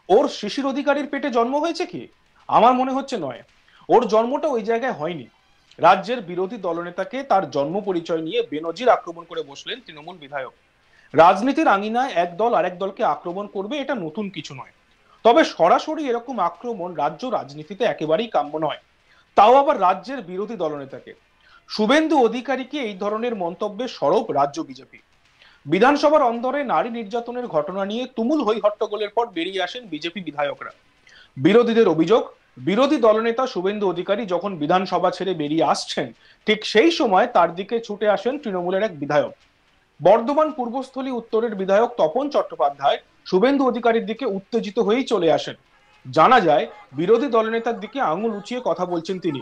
ওর শিশির অধিকারীর পেটে জন্ম হয়েছে কি? আমার মনে হচ্ছে নয়। ওর জন্মটা ওই জায়গায় হয়নি। রাজ্যের বিরোধী দলনেতাকে তার জন্ম পরিচয় নিয়ে বেনজির আক্রমণ করে বসলেন তৃণমূল বিধায়ক। রাজনীতির আঙিনায় এক দল আরেক দলকে আক্রমণ করবে, এটা নতুন কিছু নয়। তবে সরাসরি এরকম আক্রমণ রাজ্য রাজনীতিতে একেবারেই কাম্য নয়, তাও আবার রাজ্যের বিরোধী দলনেতাকে। শুভেন্দু অধিকারীকে এই ধরনের মন্তব্যে সরব রাজ্য বিজেপি। বিধানসভার অন্দরে নারী নির্যাতনের ঘটনা নিয়ে তুমুল হই হট্টগোলের পর বেরিয়ে আসেন বিজেপি বিধায়করা। বিরোধীদের অভিযোগ, বিরোধী দলনেতা শুভেন্দু অধিকারী যখন বিধানসভা ছেড়ে বেরিয়ে আসছেন, ঠিক সেই সময় তার দিকে ছুটে আসেন তৃণমূলের এক বিধায়ক। বর্ধমান পূর্বস্থলী উত্তরের বিধায়ক তপন চট্টোপাধ্যায় শুভেন্দু অধিকারীর দিকে উত্তেজিত হয়েই চলে আসেন। জানা যায় বিরোধী দলনেতার দিকে আঙুল উঁচিয়ে কথা বলছেন তিনি।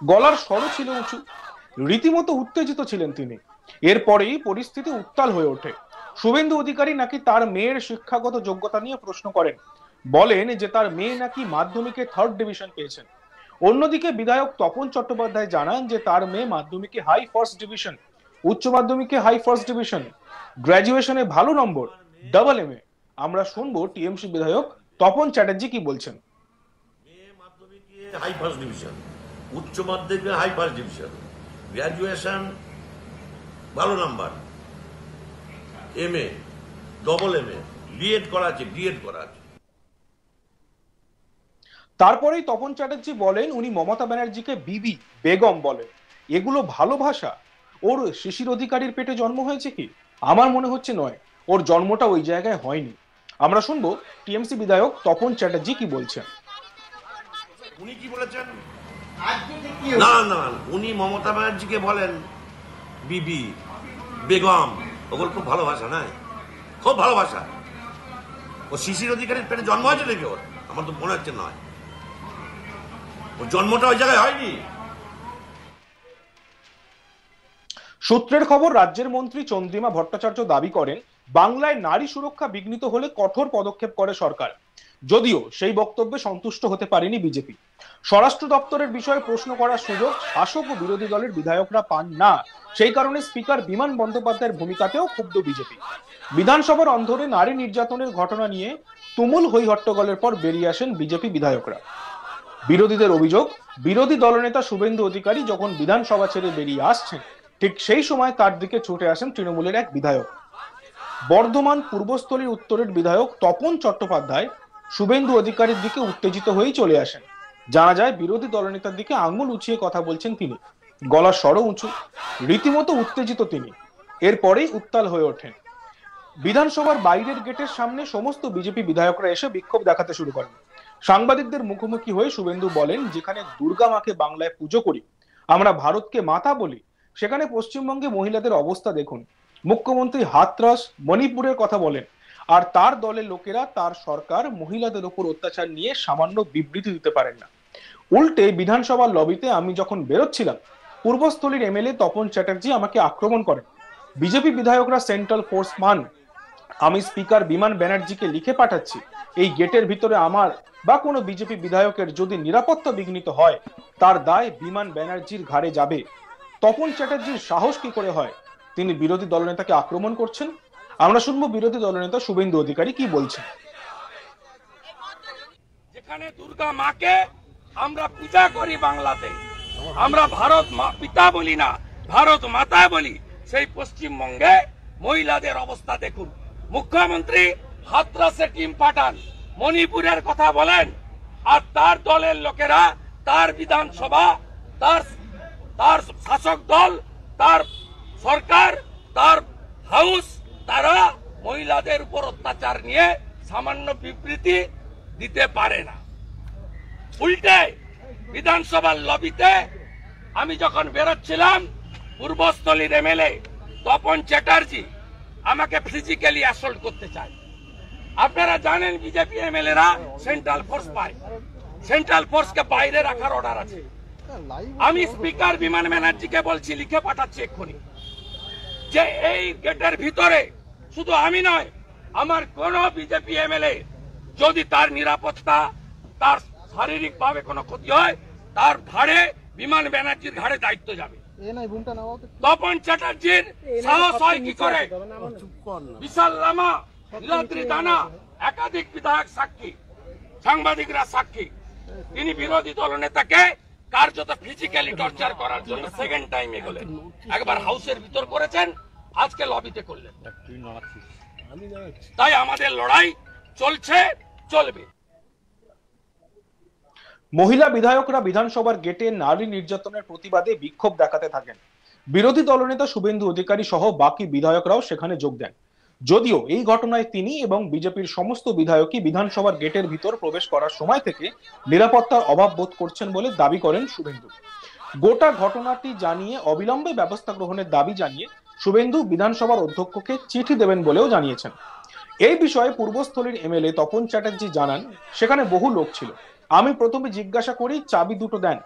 গলার স্বরও ছিল উঁচু, রীতিমতো উত্তেজিত ছিলেন তিনি। এরপরেই পরিস্থিতি উত্তাল হয়ে ওঠে। শুভেন্দু অধিকারী নাকি তার মেয়ের শিক্ষাগত যোগ্যতা নিয়ে প্রশ্ন করেন, বলেন যে তার মেয়ে নাকি মাধ্যমিকে 3rd ডিভিশন পেয়েছেন। অন্যদিকে বিধায়ক তপন চট্টোপাধ্যায় জানান যে তার মেয়ে মাধ্যমিকে হাই 1st ডিভিশন, উচ্চ মাধ্যমিকে হাই 1st ডিভিশন, গ্র্যাজুয়েশনে ভালো নম্বর, ডাবল MA। আমরা শুনবো টিএমসি বিধায়ক তপন চ্যাটার্জি কি বলছেন। মেয়ে মাধ্যমিকে হাই 1st ডিভিশন, উচ্চ মাধ্যমিকে হাই 1st ডিভিশন, গ্র্যাজুয়েশন ভালো number, MA, double MA, DEd করা আছে, ডিএড করা আছে। তারপরেই তপন চ্যাটার্জি বলেন উনি মমতা ব্যানার্জিকে বিবি বেগম বলেন। এগুলো ভালোবাসা? ওর শিশির অধিকারীর পেটে জন্ম হয়েছে কি? আমার মনে হচ্ছে নয়। ওর জন্মটা ওই জায়গায় হয়নি। আমরা শুনবো টিএমসি বিধায়ক তপন চ্যাটার্জি কি বলছেন। উনি কি বলেছেন? না না, উনি মমতা ব্যানার্জিকে বলেন বিবি বেগম। ওগুলো খুব ভালোবাসা, নয়? খুব ভালোবাসা। ও শিশির অধিকারীর পেটে জন্ম হয়েছে নাকি ওর? আমার তো মনে হচ্ছে নয়। ওর জন্মটা ওই জায়গায় হয়নি। সূত্রের খবর, রাজ্যের মন্ত্রী চন্দ্রিমা ভট্টাচার্য দাবি করেন বাংলায় নারী সুরক্ষা বিঘ্নিত হলে কঠোর পদক্ষেপ করে সরকার। যদিও সেই বক্তব্যে সন্তুষ্ট হতে পারেনি বিজেপি। স্বরাষ্ট্র দপ্তরের বিষয়ে প্রশ্ন করার সুযোগ শাসক ও বিরোধী দলের বিধায়করা পান না, সেই কারণে স্পিকার বিমান বন্দ্যোপাধ্যায়ের ভূমিকাতেও ক্ষুব্ধ বিজেপি। বিধানসভার অন্দরে নারী নির্যাতনের ঘটনা নিয়ে তুমুল হই হট্টগোলের পর বেরিয়ে আসেন বিজেপি বিধায়করা। বিরোধীদের অভিযোগ, বিরোধী দলনেতা শুভেন্দু অধিকারী যখন বিধানসভা ছেড়ে বেরিয়ে আসছেন, ঠিক সেই সময় তার দিকে ছুটে আসেন তৃণমূলের এক বিধায়ক। বর্ধমান পূর্বস্থলীর উত্তরের বিধায়ক তপন চট্টোপাধ্যায় শুভেন্দু অধিকারীর দিকে উত্তেজিত হয়েই চলে আসেন। জানা যায় বিরোধী দলনেতার দিকে আঙুল উঁচিয়ে কথা বলছেন তিনি। গলার স্বরও উঁচু, রীতিমতো উত্তেজিত তিনি। এরপরেই উত্তাল হয়ে ওঠেন। বিধানসভার বাইরের গেটের সামনে সমস্ত বিজেপি বিধায়করা এসে বিক্ষোভ দেখাতে শুরু করেন। সাংবাদিকদের মুখোমুখি হয়ে শুভেন্দু বলেন, যেখানে দুর্গা মাকে বাংলায় পুজো করি, আমরা ভারতকে মাতা বলি, সেখানে পশ্চিমবঙ্গে মহিলাদের অবস্থা দেখুন। মুখ্যমন্ত্রী হাতরাস মণিপুরের কথা বলেন, আর তার দলের লোকেরা, তার সরকার মহিলাদের উপর অত্যাচার নিয়ে সামান্য বিবৃতি দিতে পারেন না। উল্টে বিধানসভার লবিতে আমি যখন বেরোচ্ছিলাম, পূর্বস্থলীর MLA তপন চ্যাটার্জি আমাকে আক্রমণ করেন। বিজেপি বিধায়করা সেন্ট্রাল ফোর্স মান। আমি স্পিকার বিমান ব্যানার্জিকে লিখে পাঠাচ্ছি, এই গেটের ভিতরে আমার বা কোনো বিজেপি বিধায়কের যদি নিরাপত্তা বিঘ্নিত হয়, তার দায় বিমান ব্যানার্জির ঘাড়ে যাবে। তপন চ্যাটার্জির সাহস কি করে হয় তিনি বিরোধী দলনেতাকে আক্রমণ করছেন? আমরা শুনবো বিরোধী দলনেতা শুভেন্দু অধিকারী কি বলছেন। যেখানে দুর্গা মাকে আমরা পূজা করি বাংলাতে, আমরা ভারত পিতা বলি না, ভারত মাতা বলি, সেই পশ্চিমবঙ্গে মহিলাদের অবস্থা দেখুন। মুখ্যমন্ত্রী হাতরাসে টিম পাঠান, মণিপুরের কথা বলেন, আর তার দলের লোকেরা, তার বিধানসভা, তার শাসক দল, তার সরকার, তার হাউস, তারা মহিলাদের উপর অত্যাচার নিয়ে সামান্য বিবৃতি দিতে পারে না। উল্টে বিধানসভার লবিতে আমি যখন বেরোচ্ছিলাম, পূর্বস্থলীর MLA তপন চ্যাটার্জি আমাকে ফিজিক্যালি অ্যাসল্ট করতে চায়। আপনারা জানেন বিজেপি MLA-রা সেন্ট্রাল ফোর্স পায়, সেন্ট্রাল ফোর্সকে বাইরে রাখার অর্ডার আছে। আমি স্পিকার বিমান ব্যানার্জিকে বলছি, লিখে পাঠাচ্ছি এক্ষুনি, যে এই গেটের ভিতরে শুধু আমি নয়, আমার কোন বিজেপি MLA যদি তার নিরাপত্তা, তার শারীরিক ভাবে কোনো ক্ষতি হয়, তার ঘাড়ে, বিমান ব্যানার্জির ঘাড়ে দায়িত্ব যাবে। তপন চ্যাটার্জির সাহস হয় কি করে? বিশাল লামা, নীলাদ্রি দানা, একাধিক বিধায়ক সাক্ষী, সাংবাদিকরা সাক্ষী। তিনি বিরোধী দল নেতাকে কার্যত ফিজিক্যালি টর্চার করার জন্য সেকেন্ড টাইম এগোলেন। একবার হাউসের ভিতর করেছেন, আজকে লবিতে করলেন। তাই আমাদের লড়াই চলছে, চলবে। মহিলা বিধায়করা বিধানসভার গেটে নারী নির্যাতনের প্রতিবাদে বিক্ষোভ দেখাতে থাকেন। বিরোধী দলনেতা শুভেন্দু অধিকারী সহ বাকি বিধায়করাও সেখানে যোগ দেন। যদিও এই ঘটনায় তিনি এবং বিজেপির সমস্ত বিধায়কই বিধানসভার গেটের ভিতর প্রবেশ করার সময় থেকে নিরাপত্তার অভাব বোধ করছেন বলে দাবি করেন শুভেন্দু। গোটা ঘটনাটি জানিয়ে অবিলম্বে ব্যবস্থা গ্রহণের দাবি জানিয়ে শুভেন্দু বিধানসভার অধ্যক্ষকে চিঠি দেবেন বলেও জানিয়েছেন। এই বিষয়ে পূর্বস্থলীর এমএলএ তপন চ্যাটার্জি জানান, সেখানে বহু লোক ছিল। আমি প্রথমে জিজ্ঞাসা করি চাবি দুটো দেন।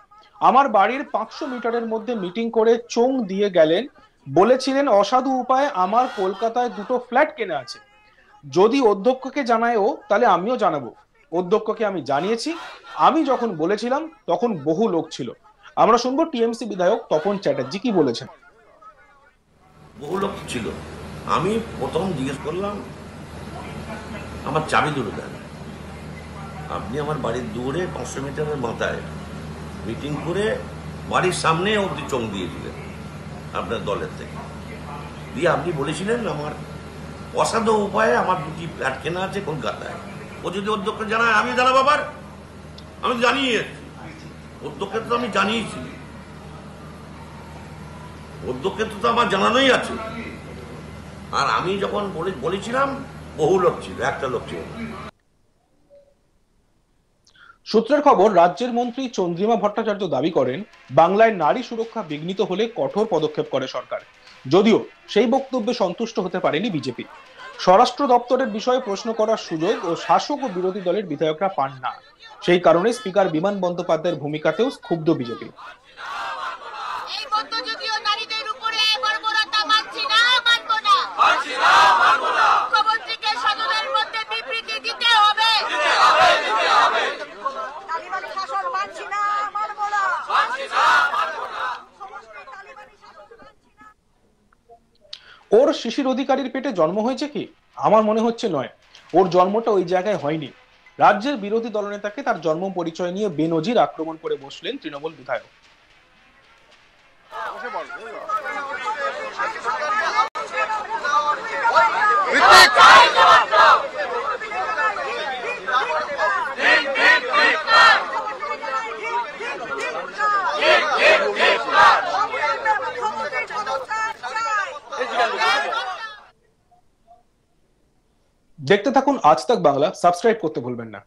আমার বাড়ির 500 মিটারের মধ্যে মিটিং করে চোং দিয়ে গেলেন। বলেছিলেন অসাধু উপায়ে আমার কলকাতায় দুটো ফ্ল্যাট কেনা আছে, যদি অধ্যক্ষকে জানায়ও তাহলে আমিও জানাবো। অধ্যক্ষকে আমি জানিয়েছি। আমি যখন বলেছিলাম তখন বহু লোক ছিল। আমরা শুনবো টিএমসি বিধায়ক তপন চ্যাটার্জি কি বলেছেন। বহু লোক ছিল। আমি প্রথম জিজ্ঞেস করলাম আমার চাবি দুটো দেন। আপনি আমার বাড়ির দূরে 500 মিটারের মাথায় মিটিং করে বাড়ির সামনে অব্দি চোং দিয়েছিলেন আপনার দলের থেকে। দিয়ে আপনি বলেছিলেন আমার অসাধু উপায়ে আমার দুটি ফ্ল্যাট কেনা আছে কলকাতায়। ও যদি অধ্যক্ষ জানায় আমি জানাবো। আবার আমি জানিয়ে অধ্যক্ষকে তো আমি জানিয়েছি। অধ্যক্ষকে তো আমার জানানোই আছে। আর আমি যখন বলেছিলাম বহু লোক ছিল, একটা লোক ছিল। সূত্রের খবর, রাজ্যের মন্ত্রী চন্দ্রিমা ভট্টাচার্য দাবি করেন বাংলায় নারী সুরক্ষা বিঘ্নিত হলে কঠোর পদক্ষেপ করে সরকার। যদিও সেই বক্তব্যে সন্তুষ্ট হতে পারেনি বিজেপি। স্বরাষ্ট্র দপ্তরের বিষয়ে প্রশ্ন করার সুযোগ ও শাসক ও বিরোধী দলের বিধায়করা পান না। সেই কারণে স্পিকার বিমান বন্দ্যোপাধ্যায়ের ভূমিকাতেও ক্ষুব্ধ বিজেপি। ওর শিশির অধিকারীর পেটে জন্ম হয়েছে কি? আমার মনে হচ্ছে নয়। ওর জন্মটা ওই জায়গায় হয়নি। রাজ্যের বিরোধী দলনেতাকে তার জন্ম পরিচয় নিয়ে বেনজির আক্রমণ করে বসলেন তৃণমূল বিধায়ক। দেখতে থাকুন আজ তাক বাংলা, সাবস্ক্রাইব করতে ভুলবেন না।